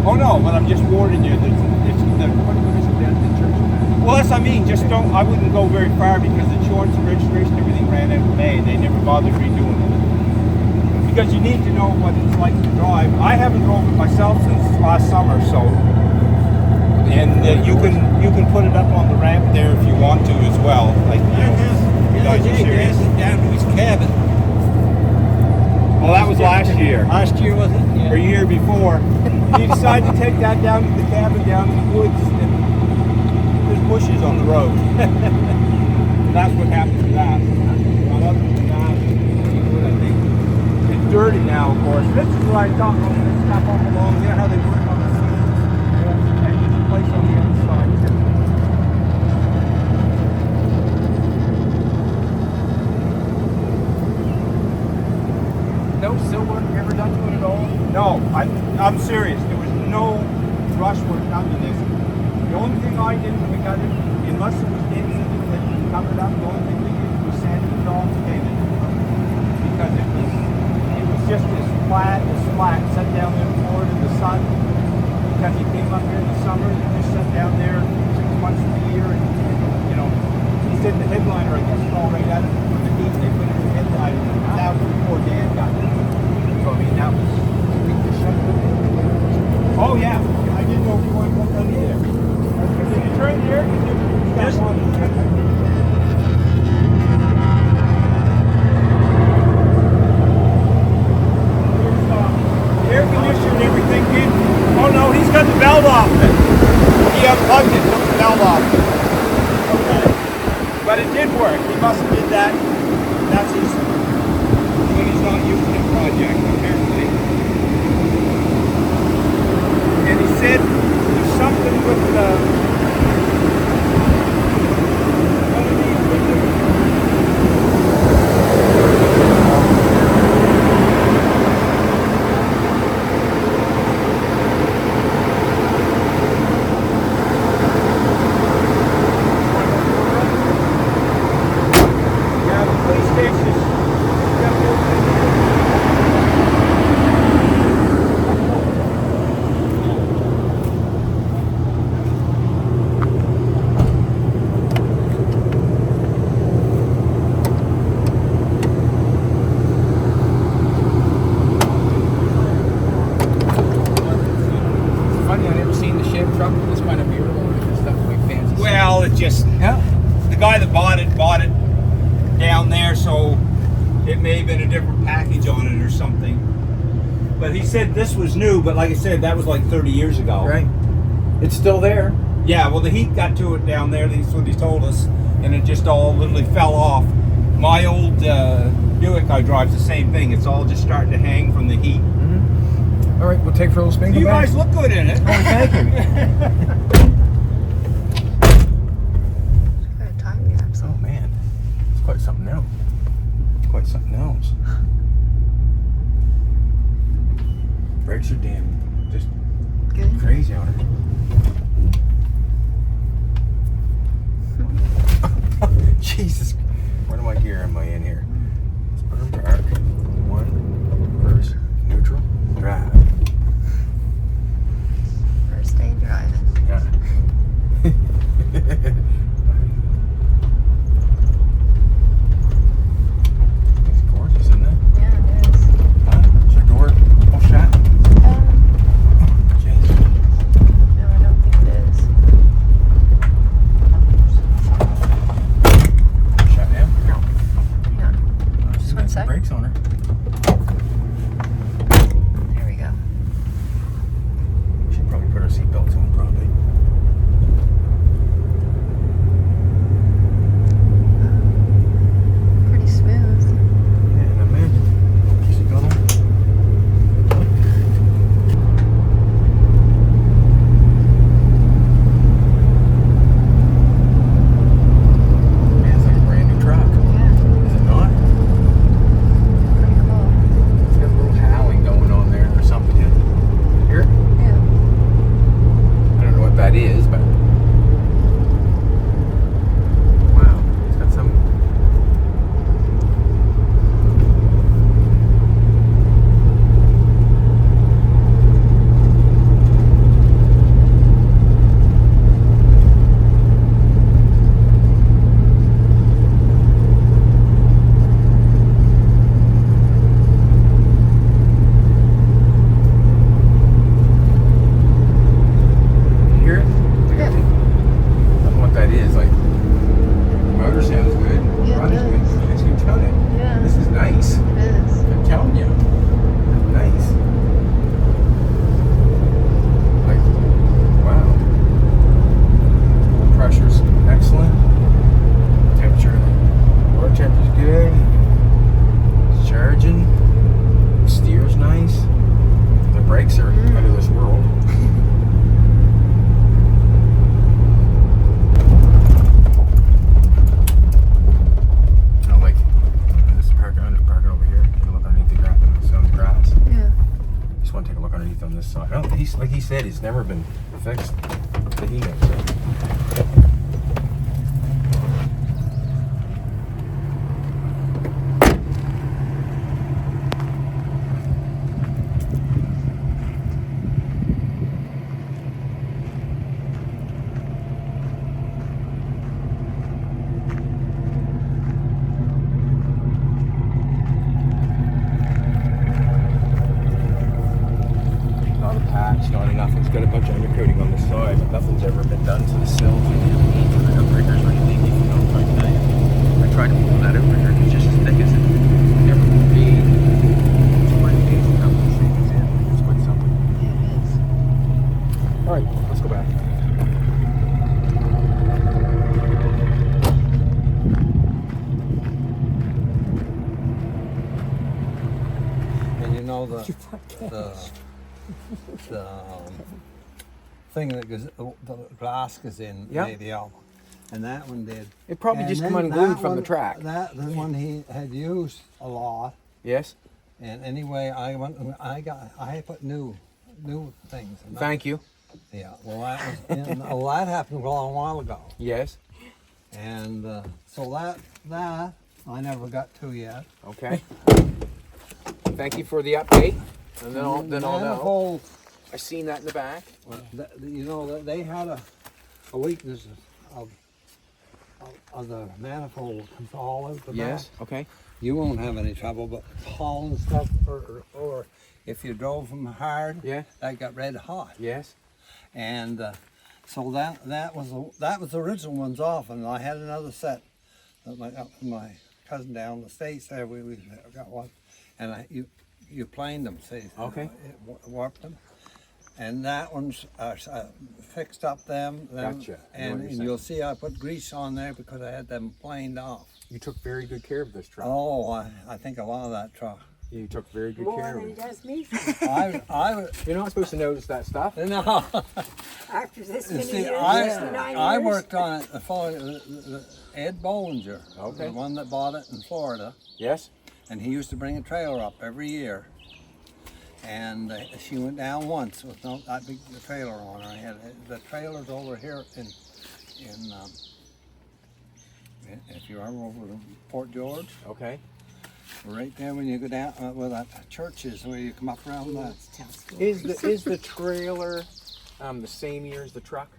Oh no, but I'm just warning you. Well, that's what I mean. Just don't. I wouldn't go very far because the insurance and registration, everything ran out in May. They never bothered redoing it because you need to know what it's like to drive. I haven't drove it myself since last summer, so. And you can put it up on the ramp there if you want to as well. Like you guys are serious. Down to his cabin. Well, that was last year. Last year, was it? Yeah. Or year before. He decided to take that down to the cabin down in the woods, and there's bushes on the road. That's what happened to that. Well, other than that, I think it's dirty now, of course. This is what I thought when this stuff all along. You know how they work on the seams? And you can place on the inside too. No still work ever done to it at all? No, I'm serious. There was no brush work done to this. The only thing I did when we got it, unless it was dents in it that we covered up, the only thing we did was sand it off and paint it. Because it was just as flat, sat down there for it in the sun. Because he came up here in the summer and just sat down there 6 months of the year and you know, he said the headliner, I guess, is all right at it for the heat. They put it in the headliner. That was before Dan got it. So I mean, that was. Oh yeah, I didn't know if you wanted to put that in there. Can you turn the air conditioner? Yes. Air conditioner and everything did. Oh no, he's got the valve off it. He unplugged it, took the valve off it. Okay. But it did work. He must have did that. That's his when he's not using it project, apparently. And he said there's something with one of these yeah, the police station. Well, it just, the guy that bought it down there, so it may have been a different package on it or something. But he said this was new, but like I said, that was like 30 years ago. Right. It's still there. Yeah, well, the heat got to it down there, that's what he told us, and it just all literally fell off. My old Buick I drive's the same thing. It's all just starting to hang from the heat. Mm-hmm. All right, we'll take for a little spin. You guys look good in it. Oh, thank you. Oh man, it's quite something else. Quite something else. Brakes are damn just Good. crazy on it. Jesus, where do my gear am I in here? Let's put them park. One, reverse, neutral, drive. First day driving. Got it. It's gorgeous, isn't it? Yeah, it is. Is your door all shut? Jeez. No, I don't think it is. Shut he's like he said, it's never been fixed that he knows of. Not a patch, not enough. It's got a bunch of undercoating on the side, but nothing's ever been done to the sills or the outriggers or anything. If you don't like that, I tried to pull that outrigger. It's just as thick as it ever would be. It's quite amazing how this thing is in. It's quite something. Yeah, it is. All right, let's go back. And you know the thing that goes, the glass goes in, Yeah. maybe out, and that one did. It probably And just then come unglued that from the one- track. That the one he had used a lot, Yes. and anyway, I put new things. And Thank you. Yeah. Well, that happened a long while ago, Yes. and so that I never got to yet. Okay. Thank you for the update. And then I'll know. Manifold, I seen that in the back. you know, they had a weakness of the manifold comes all out the Yes. back. Okay. You won't have any trouble, but hauling stuff or if you drove them hard, Yeah. that got red hot. Yes. And so that was the original ones off, and I had another set that my cousin down in the States there. We got one, and you planed them, see? Okay. Warped them, and that one's fixed up them. Gotcha. I know what you're And saying. you'll see I put grease on there because I had them planed off. You took very good care of this truck. Oh, I think a lot of that truck. You took very good More care than of he it. does me. You're not supposed to notice that stuff. No. After this You many see, years, I 69 years. worked on it for Ed Bollinger, Okay. the one that bought it in Florida, Yes. and he used to bring a trailer up every year. And she went down once with no that big trailer on her. I had the trailer's over here in if you're ever over to Port George, Okay. right there when you go down where that church is, where you come up around that. Is the trailer the same year as the truck?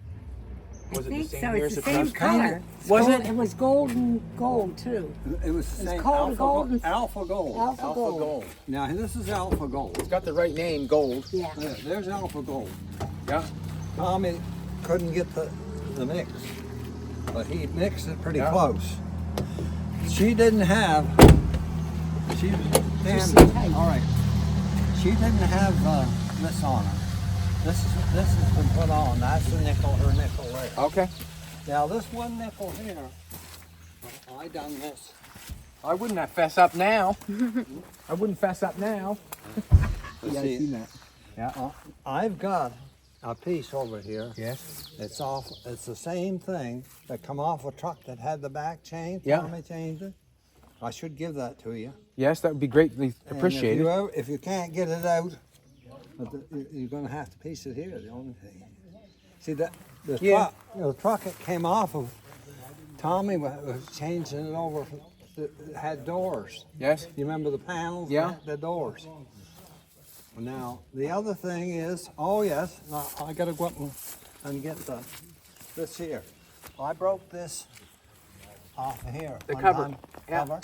Was I it the think same so. year It's as the the same truck? color. Was Gold- it? It was golden gold too. It was the It's same called Alpha golden- Alpha Gold. Alpha Alpha gold. Gold. Now this is Alpha Gold. It's got the right name, gold. Yeah. There's Alpha Gold. Yeah. Tommy couldn't get the mix, but he mixed it pretty Yeah. close. She didn't have. She was Just damn. tight. All right. She didn't have this on her. This has been put on. That's the nickel. Her nickel there. Okay. Now this one nickel here. I done this. I wouldn't have fess up now. I wouldn't fess up now. You Yeah, I see, seen that. Yeah. I've got a piece over here. Yes. It's off. It's the same thing that come off a truck that had the back chain. Yeah. Tommy changed it. I should give that to you. Yes, that would be greatly And appreciated. if you can't get it out, you're going to have to piece it here. The only thing. See that the Yeah. truck, the truck it came off of. Tommy was changing it over. It had doors. Yes. You remember the panels? Yeah. The doors. Now the other thing is, oh yes, now I got to go up and get this here. I broke this off of here. The one cover. time, Yeah. cover.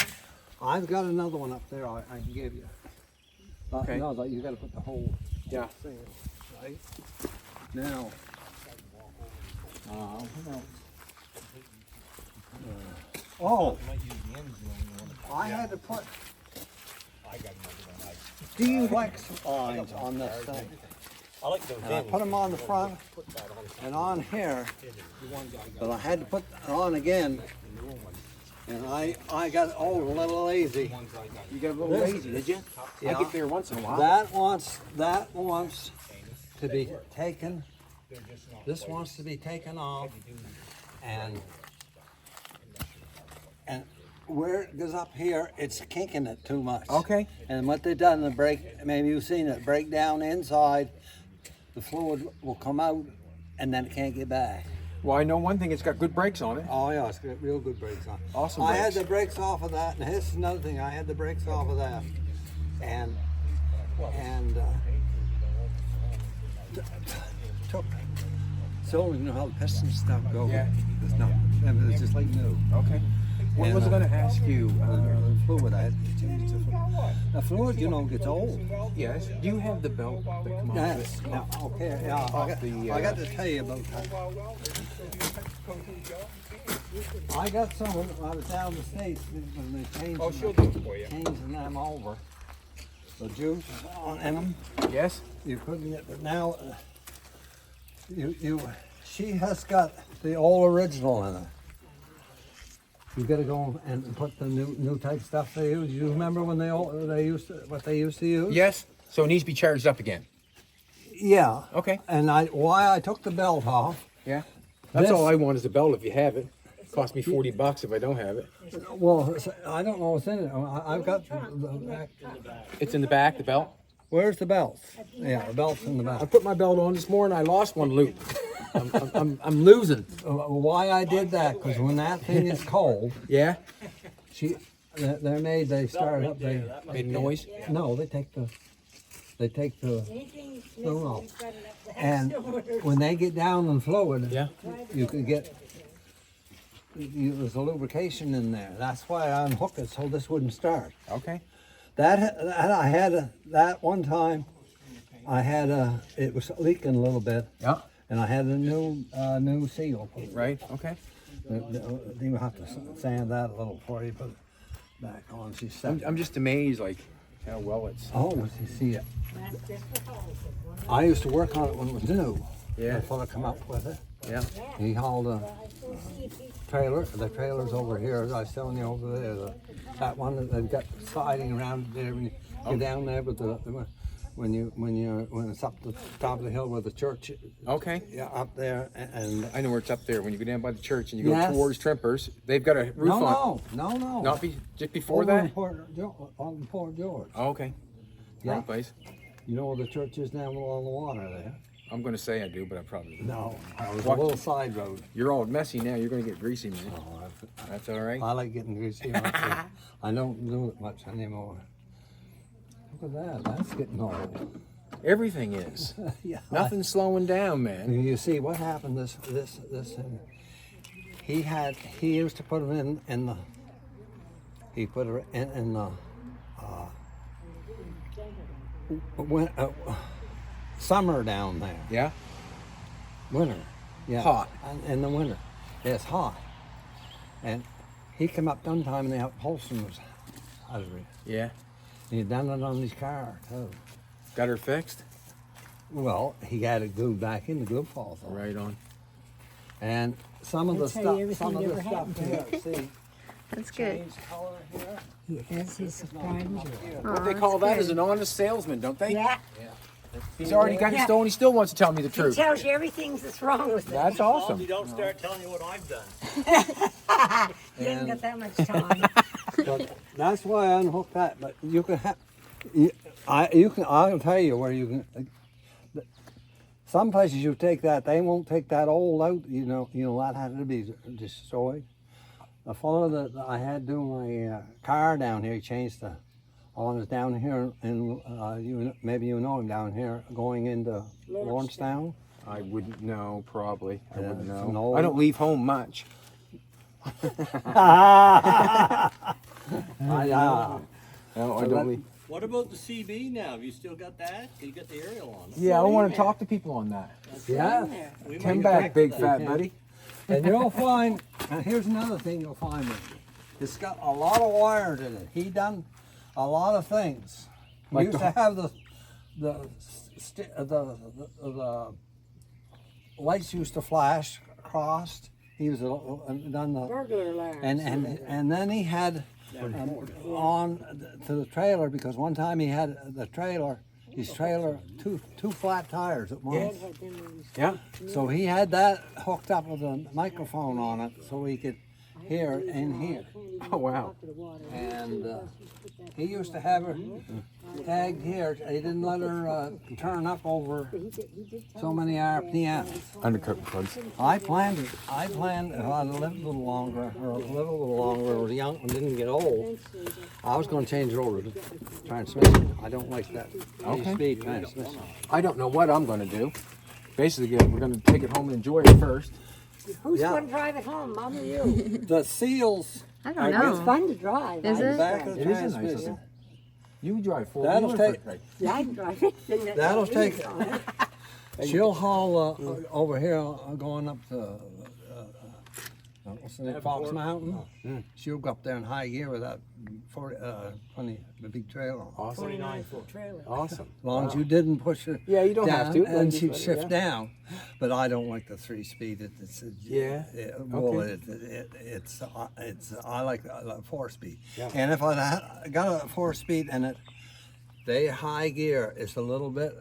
I've got another one up there I can give you. Okay. No, you got to put the whole Yeah. thing right now. Hold on. Oh, I had to put Deflex lines on this thing. I like those And I put them on the front and on here, but I had to put it on again. And I got a little lazy. You got a little This- lazy, did you? Yeah. I get there once in a while. That wants to be taken. This wants to be taken off, and where it goes up here, it's kinking it too much. Okay. And what they done, the brake, maybe you've seen it, break down inside the fluid will come out and then it can't get back. Well, I know one thing, it's got good brakes on it. Oh yeah, it's got real good brakes on. Awesome I had brakes. the brakes off of that, and this is another thing. I had the brakes off of that, and took. So you know how the piston stuff go. Yeah. It's not. It's just like new. Okay. What was I going to ask you? The fluid I had to change. The fluid, you know, gets old. Yes. Do you have the belt that come off Yes. it? Yeah, okay. Yeah. I got to tell you about that. I got some when I was down in the States when they changed. Oh, she'll do it for you. Changing them over. The juice in them. Yes. You couldn't get, but now she has got the old original in it. You got to go and put the new type stuff they use. You remember when they used to use? Yes. So it needs to be charged up again. Yeah. Okay. And why I took the belt off. Yeah. That's This- all I want is a belt if you have it. Cost me $40 if I don't have it. Well, I don't know what's in it. I've got the back. It's in the back, the belt. Where's the belts? Yeah, the belt's in the I back. put my belt on this morning. I lost one loop. I'm losing. Why I did that? Because when that thing is cold, Yeah. they're made. They start up. They Made a noise. no. They take the spoon off. And when they get down in fluid, Yeah. you can get. There's a lubrication in there. That's why I unhooked it so this wouldn't start. Okay. That I had that one time. I had it was leaking a little bit, Yeah. and I had a new seal. Right. Okay. You have to sand that a little before you put it back on. She said, I'm just amazed, like how well it's. "Oh, you see it." I used to work on it when it was new. Yeah. The fella come up with it. Yeah. He hauled a trailer. The trailer's over here. As I was telling you over there. That one that they've got siding around there. When you get down there, with when it's up the top of the hill where the church. Okay. Yeah, up there, and I know where it's up there. When you go down by the church and you go Yes. towards Trimpers, they've got a roof on. no. Not just before Over that. on Port George. Oh, okay. Yeah. Right place. You know where the church is down along the water there? I'm going to say I do, but I probably don't. No, it was What? a little side road. You're all messy now. You're going to get greasy, man. Oh, That's all right. I like getting greasy. I don't do it much anymore. Look at that. That's getting old. Everything is. Yeah. Nothing's slowing down, man. You see what happened? This. He used to put them in the. He put it in the. Summer down there. Yeah. Winter. Yeah. Hot. In the winter. It's hot. And he came up one time and the upholstery was out of it. Yeah. He had done it on his car too. Got her fixed. Well, he had it glued back in, the glue falls off. Right on. And some of the That's how stuff, everything some of the ever stuff happened here, see, That's good. changed color here. Yes, he's surprised. What they call that is an honest salesman, don't they? Yeah, He's already got his Yeah. stone. He still wants to tell me the he truth. tells you everything that's wrong with it. That's awesome. don't start telling you what I've done. You haven't got that much time. But that's why I unhooked that. But you can have, I'll tell you where you can. Some places you take that, they won't take that old out. You know that had to be destroyed. The fellow that I had doing my car down here, he changed the on us down here, and maybe you know him down here, going into Lawrencetown. I wouldn't know, probably. I Yeah, wouldn't it's know. an old- I don't leave home much. I, No, I So don't that- leave. What about the CB now? Have you still got that? You got the aerial on it. Yeah, I want to talk to people on that. yeah. We might Come get back, big to fat that. buddy. And you'll find, and here's another thing you'll find with it. It's got a lot of wires in it. He done a lot of things. He Like used the- to have the lights used to flash crossed. He was done the Burglar alarm. and then he had on to the trailer, because one time he had his trailer two flat tires at once. Yeah. So he had that hooked up with a microphone on it, so he could here and here. Oh, wow. And he used to have her tagged here. He didn't let her turn up over so many RPMs. Undercoat plugs. I planned if I'd lived a little longer, or young and didn't get old, I was going to change it over to transmission. I don't like that speed transmission. I don't know what I'm going to do. Basically, we're going to take it home and enjoy it first. Who's Yeah. going to drive it home, Mom or you? The seals I don't It's know. fun to drive. Is I it? just back drive. of the It is a nice transmission. little. You drive four. That'll take- Yeah, I can drive it. Then That'll the take- wheels on it. She'll haul over here, going up to what's the name, Fox Mountain. She'll go up there in high gear with that 20, the big trailer on. Awesome. 29-foot trailer. Awesome. As long as you didn't push her Yeah, you don't down, have to. and Just she'd let it, shift yeah. down. But I don't like the 3-speed. Yeah? It's I like 4-speed. Yeah. And if I got a 4-speed and they high gear, it's a little bit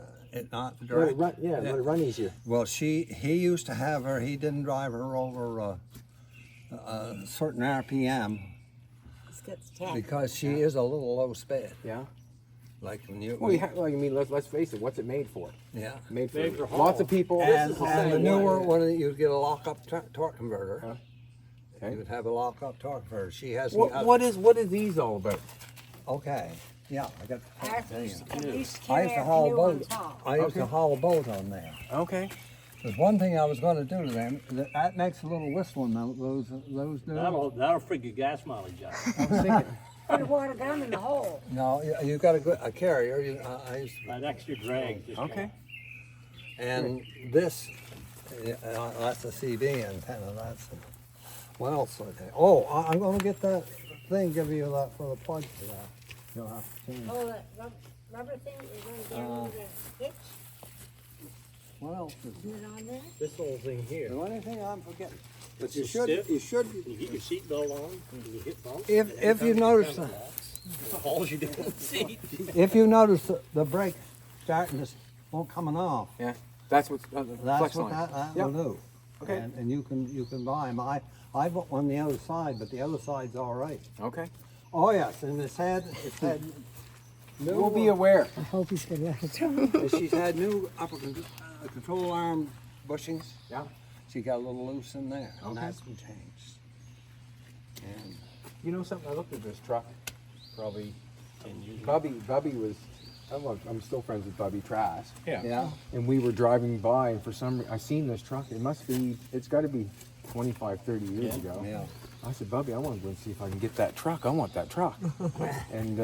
not Let direct. it run, let it run easier. Well, he used to have her. He didn't drive her over a certain RPM It's got the tap. because she is a little low speed. Yeah. Like when you, Well, I mean, let's face it. What's it made for? yeah. Made for Made for lots haul. of people. And, This is and the same newer way. one, you'd get a lock-up torque converter. Huh? You Okay. would have a lock-up torque converter. She has. What are these all about? Okay. Yeah, I got. I used to I carry used to a haul canoe on boat. top. I used to Okay. haul a boat on there. Okay. There's one thing I was going to do to them. That makes a little whistling. Those do. That'll freak your gas mileage out. I was thinking. Put a water gun in the hole. No, you got a carrier. I used to. That extra drag. Just Okay. And this, that's a CB antenna. That's what else? Oh, I'm going to get that thing. Give you that for the plug for that. You'll have to change. Oh, that rubber thing is going to get rid of the hitch. What else is Isn't it on there? This whole thing here. the only thing I'm forgetting? But It's you a should. stiff. You should. Can you get your seatbelt on? Can you hit bumps? If you notice, All you do is seat. if you notice the brake starting to won't coming off. Yeah. That's what's That's flex what line. that Yep. will do. Okay. And you can buy them. I bought one the other side, but the other side's all right. Okay. Oh yes, and it's had new. We'll be aware. I hope he's going to. She's had new upper control arm bushings. Yeah. She got a little loose in there, and Okay. that's been changed. And You know something? I looked at this truck. Probably. 10 years. Bubby was. I'm still friends with Bubby Trask. yeah, And we were driving by, and for some reason, I seen this truck. It's got to be 25, 30 years ago. yeah. I said, Bubby, I want to go and see if I can get that truck. I want that truck. And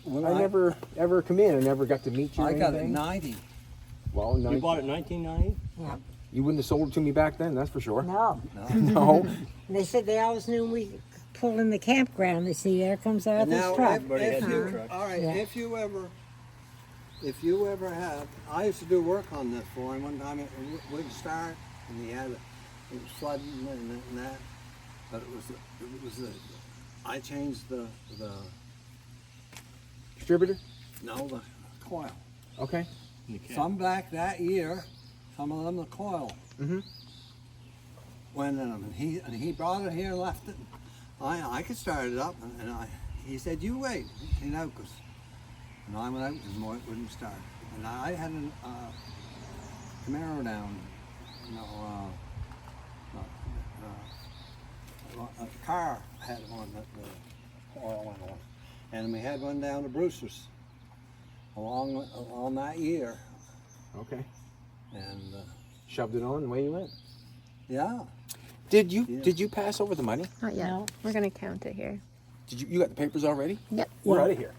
Well, I never ever come in. I never got to meet you. or I got it anything. 90. Well, You bought it in 1990? Yeah. You wouldn't have sold it to me back then, that's for sure. No. No. They said they always knew we pull in the campground. They see there comes Arthur's Now, truck. if you, truck. all right, Yeah. if you ever have, I used to do work on this for him one time. It wouldn't start, and it was flooding and that. But it was I changed the Distributor? coil. Okay. Some back that year, some of them the coil Mm-hmm. went in them, and he brought it here and left it. I could start it up, and he said, "You wait," you know, because and I went out and more it wouldn't start. And I had a Camaro down, a car had one that the oil went on, and we had one down to Brewster's along that year, Okay. and Shoved it on and away you went. yeah. Did you Yeah. did you pass over the money? Not yet. No. We're gonna count it here. Did you got the papers already? Yep. We're out of here.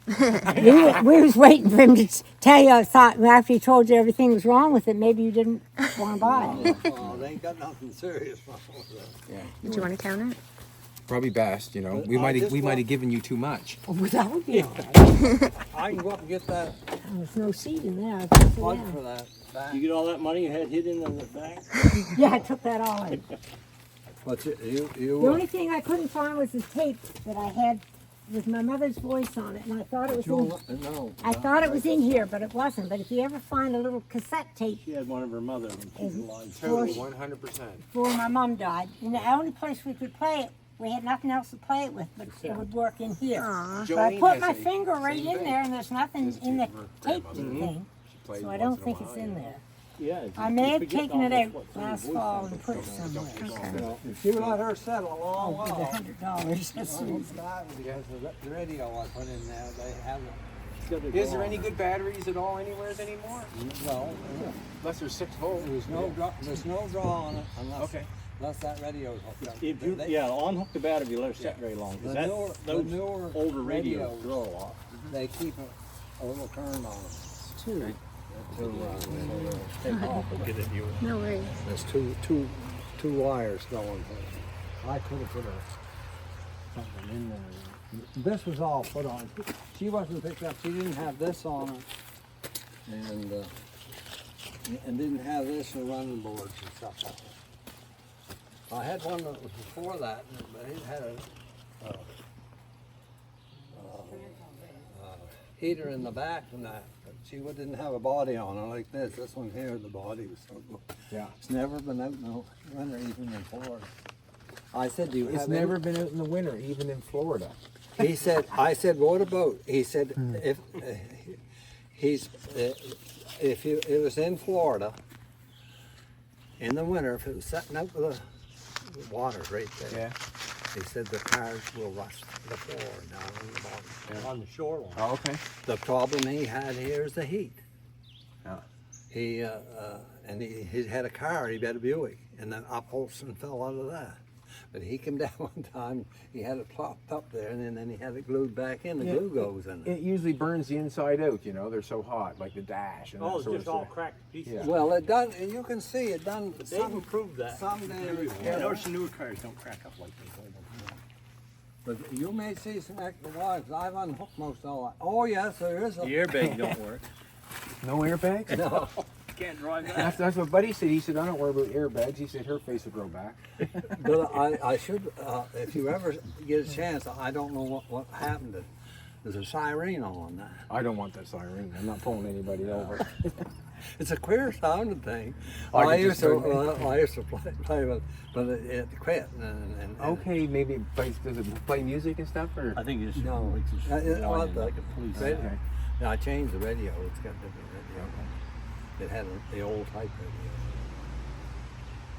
We was waiting for him to tell you. I thought after he told you everything was wrong with it, maybe you didn't want to buy it. Oh, they ain't got nothing serious wrong with that. Yeah. Did you want to count it? Probably best, you know. But We I might just have want- given you too much. Oh, well, that would be all right. I can go up and get that There's no seat in there. I put it plug down. for that back. You get all that money you had hidden in the back? Yeah, I took that all in. But you The only thing I couldn't find was the tape that I had with my mother's voice on it, and I thought it was in. no. I thought it was in here, but it wasn't. But if you ever find a little cassette tape She had one of her mother when she was alive. for, 100%. before my mom died, and the only place we could play it we had nothing else to play it with, but it would work in here. Aw. But I Jolene put has my a finger right same in thing. there, and there's nothing This is in the her tape grandmother. thing, She plays so I once don't in a think while, it's in yeah. there. Yeah. if I you may have forget taken it almost out what some of last the voice fall sounds and put it like. somewhere. Okay. Well, if you let her settle a long Oh, while, $100. That's I hope that because the radio I put in there, they have it. It's got to Is go there on. any good batteries at all anywhere anymore? No, Unless there's 6 volt. there's no draw on it unless that radio's hooked up. If you, yeah, unhook the battery, let it set very long. 'Cause The newer, those the newer older radios radios, draw a lot. they keep a little turn on them. two. Take off. No worries. There's two wires going for it. I could have put something in there. This was all put on. She wasn't picked up. She didn't have this on her, and didn't have this for running boards and stuff like that. I had one that was before that, but it had a heater in the back and that. But she didn't have a body on her like this. This one here, the body was so good. Yeah. It's never been out in the winter, even in Florida. I said, do you It's have never any? been out in the winter, even in Florida. He said, I said, what about? He said, if it was in Florida, in the winter, if it was setting out with the water right there, Yeah. he said the cars will rust the floor down on the bottom. On the shoreline. Oh, okay. The problem he had here is the heat. Yeah. He had a car, he had a Buick, and the upholstery fell out of that. But he came down one time, he had it plopped up there, and then he had it glued back in. The glue goes in it. It usually burns the inside out, you know, they're so hot, like the dash and Oh, that it's sort just of all stuff. cracked to pieces. Yeah. Well, it done. You can see it done. They've improved that. Some damage. I notice the newer cars don't crack up like this. But you may see some extra wires. I've unhooked most all that. Oh yes, there is a. The airbag don't work. No airbags? No. Can't drive that. That's what Buddy said. He said, I don't worry about airbags. He said her face will grow back. But I should. If you ever get a chance, I don't know what happened. There's a siren on that. I don't want that siren. I'm not pulling anybody over. It's a queer sounding thing. I I could used just to play with, but it quit. And Okay, maybe it plays, does it play music and stuff? Or? I think it's No, it's just well, like a police. Right. Okay. Yeah, I changed the radio. It's got different radio. It had the old type radio.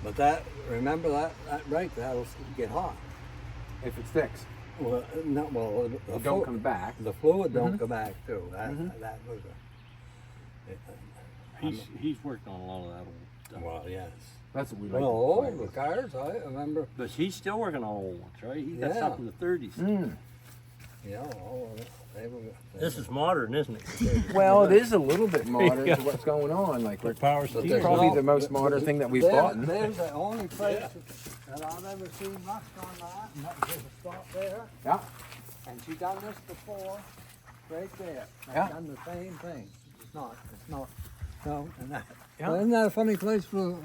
But that, remember that brake, that'll get hot. If it sticks, Well, no, well, the it don't come back. The fluid don't go back too. That was He's worked on a lot of that old stuff. well, yes. That's what we like. Well, to all play the with. cars, I remember. But he's still working on old ones, right? He got Yeah. something in the 30s. Yeah, all of it. They were. This is modern, isn't it? Well, it is a little bit modern to what's going on. Like, we're, power But it's there's probably no- the most modern thing that we've there- bought. There's the only place that I've ever seen rust on that, and that was a stop there. Yeah. And she done this before, right there. Yeah. Done the same thing. It's not, no, and that. Yeah. Well, isn't that a funny place for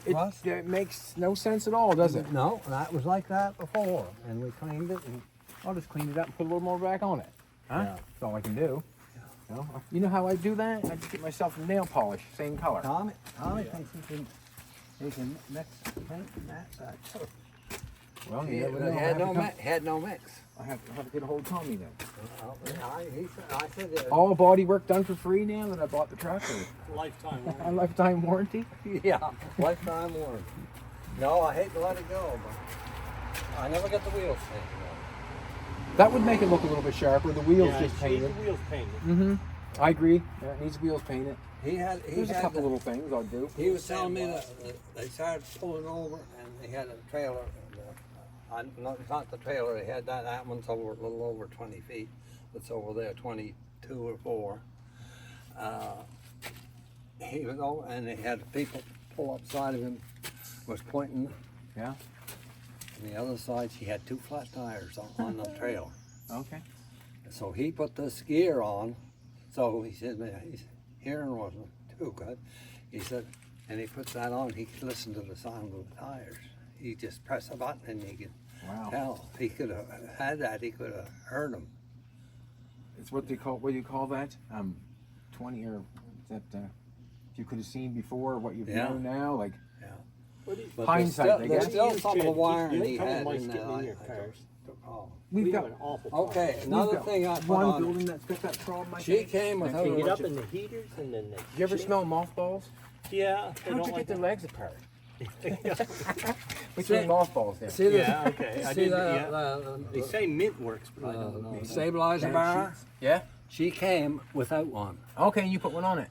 rust? It makes no sense at all, does it? No, that was like that before, and we cleaned it, and I'll just clean it up and put a little more back on it. Huh? Yeah. That's all I can do. You know how I do that? I just get myself nail polish, same color. Tommy thinks he can mix paint and match that too. Well, He you never know. had no mix. I have to get a hold of Tommy then. I said, All body work done for free now that I bought the truck? Or Lifetime. a lifetime warranty? yeah, lifetime warranty. No, I hate to let it go, but I never got the wheels taken off. That would make it look a little bit sharper. The wheels Yeah, just she needs painted. the wheels painted. Mm-hmm. I agree. Yeah, it needs wheels painted. There's a couple little things I'll do. He was telling me that they started pulling over, and they had a trailer. Not the trailer. They had that one's over a little over 20 feet. It's over there 22 or 4. He was over, and they had people pull up side of him. Was pointing. Yeah. On the other side, she had 2 flat tires on the trailer. Okay. So he put this gear on. So he said, man, his hearing wasn't too good. He said, and he puts that on, he could listen to the sound of the tires. He just press a button and he could tell. If he could have had that, he could have heard them. It's what they call, what do you call that? 20 or is that, if you could have seen before what you've known now, like. Yeah. But Hindsight, I There's guess. still some of the wiring you he don't had like in getting there. in your cars. We've We got have an awful problem. Okay, we've another got thing I put one on. building that's got that problem. I She think. came with They get her. up in the heaters and then they. Did you ever shit. smell mothballs? Yeah. They How'd don't you like get their that. legs apart? Between mothballs there. See this? Yeah. Okay. I See didn't. that? Yeah. They say mint works, but I don't know. Stabilizer bar. Yeah. She came without one. Okay, and you put one on it.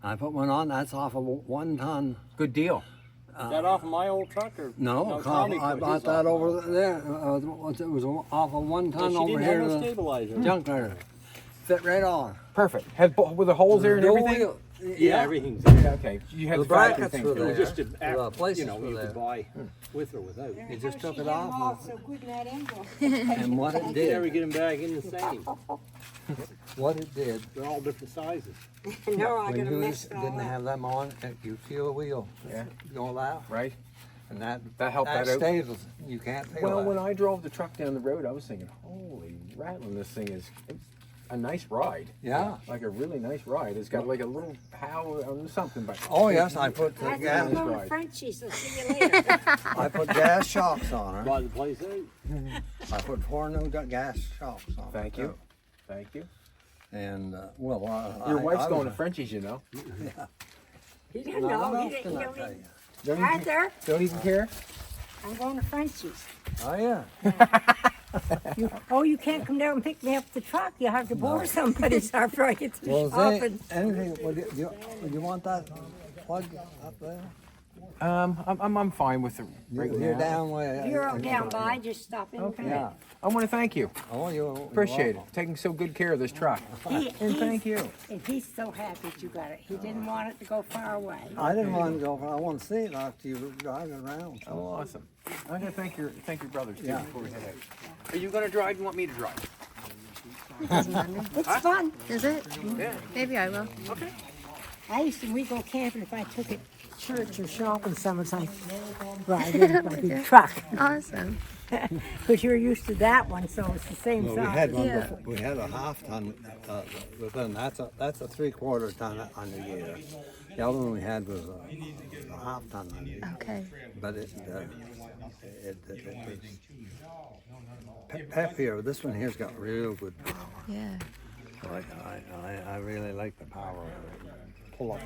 I put one on. That's off of 1 ton. Good deal. Is that off of my old truck or? No, Tommy I put bought his that off over mine. there. It was off of 1 Yeah, ton she over didn't here. have no The stabilizer. junk there. Fit right on. Perfect. With the holes there and No everything. wheel. Yeah, everything's there. Yeah, okay. You had The the factory brackets thing were It there. was there. just a, The places you know, were you there. could buy with or without. You just took She it had 'em all off. so good in that envelope. And what it You did, never get them back in the same. what it did, They're all different sizes. No, I when gotta you mess it all didn't up. have them on, you feel a wheel Yeah. go out, Right. and that helped that out. stays. You can't feel Well, that. when I drove the truck down the road, I was thinking, holy rattling, this thing is a nice ride. Yeah. Like a really nice ride. It's got like a little power or something, but Oh yes, I put the I think I'm gas. going to ride. Frenchie's, so see you later. I put gas shocks on her. Buy the place out. I put 4 new gas shocks on. Thank her, you. too. Thank you. And Your wife's going to was- Frenchie's, you know. He didn't Not know. enough He didn't, can I he don't tell even, you. Don't even, Arthur, don't even care. I'm going to Frenchie's. Oh yeah. You can't come down and pick me up the truck. You have to borrow somebody's after I get to the Well, shop. is And anything? Would you want that plug up there? I'm fine with it right You're now. down where. if you're down by, just stop in. Okay. Yeah. I want to thank you. Oh, you Appreciate it. Taking so good care of this truck. And thank you. And he's so happy that you got it. He didn't want it to go far away. I didn't want to go. I want to see it after you drive it around. Oh, awesome. I'm gonna thank your brothers too Yeah. before we head out. Are you gonna drive? You want me to drive? It's fun. Is it? Yeah. Maybe I will. Okay. We go camping. If I took it to church or shopping, someone's like, ride in my big truck. Awesome. Because you're used to that one, so it's the same Well, size. we had one Yeah. before. We had a half ton. But then that's a 3/4 ton on the year. The other one we had was a half ton on the year. Okay. But it's peppier. This one here's got real good power. Yeah. Like I really like the power of it. Pull up.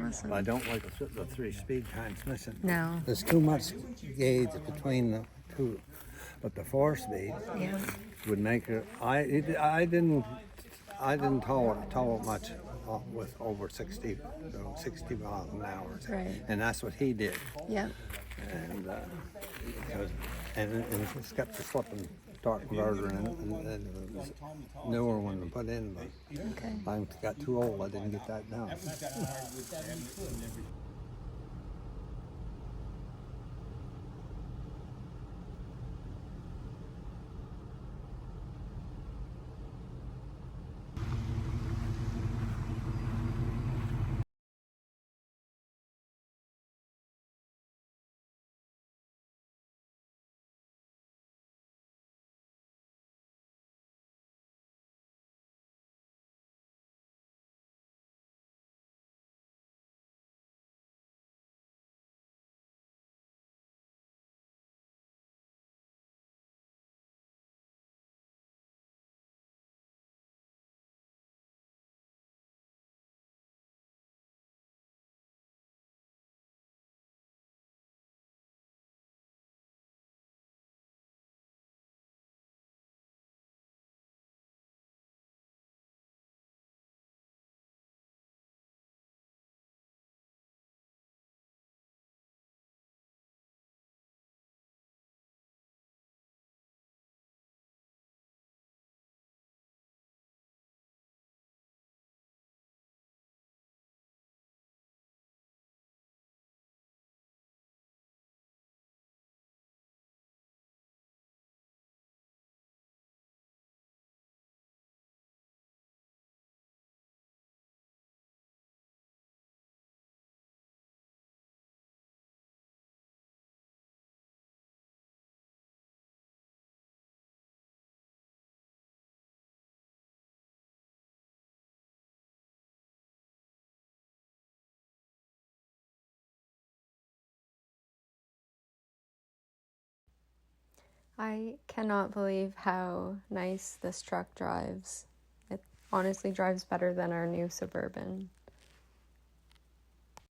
Awesome. I don't like the 3-speed transmission. No. There's too much gauge between the two, but the 4-speed Yeah. would make it. I didn't tow it much with over 60 miles an hour. Right. And that's what he did. Yep. And it's got the slip and torque converter in it, and it was a newer one to put in, but Okay. I got too old. I didn't get that done. I cannot believe how nice this truck drives. It honestly drives better than our new Suburban.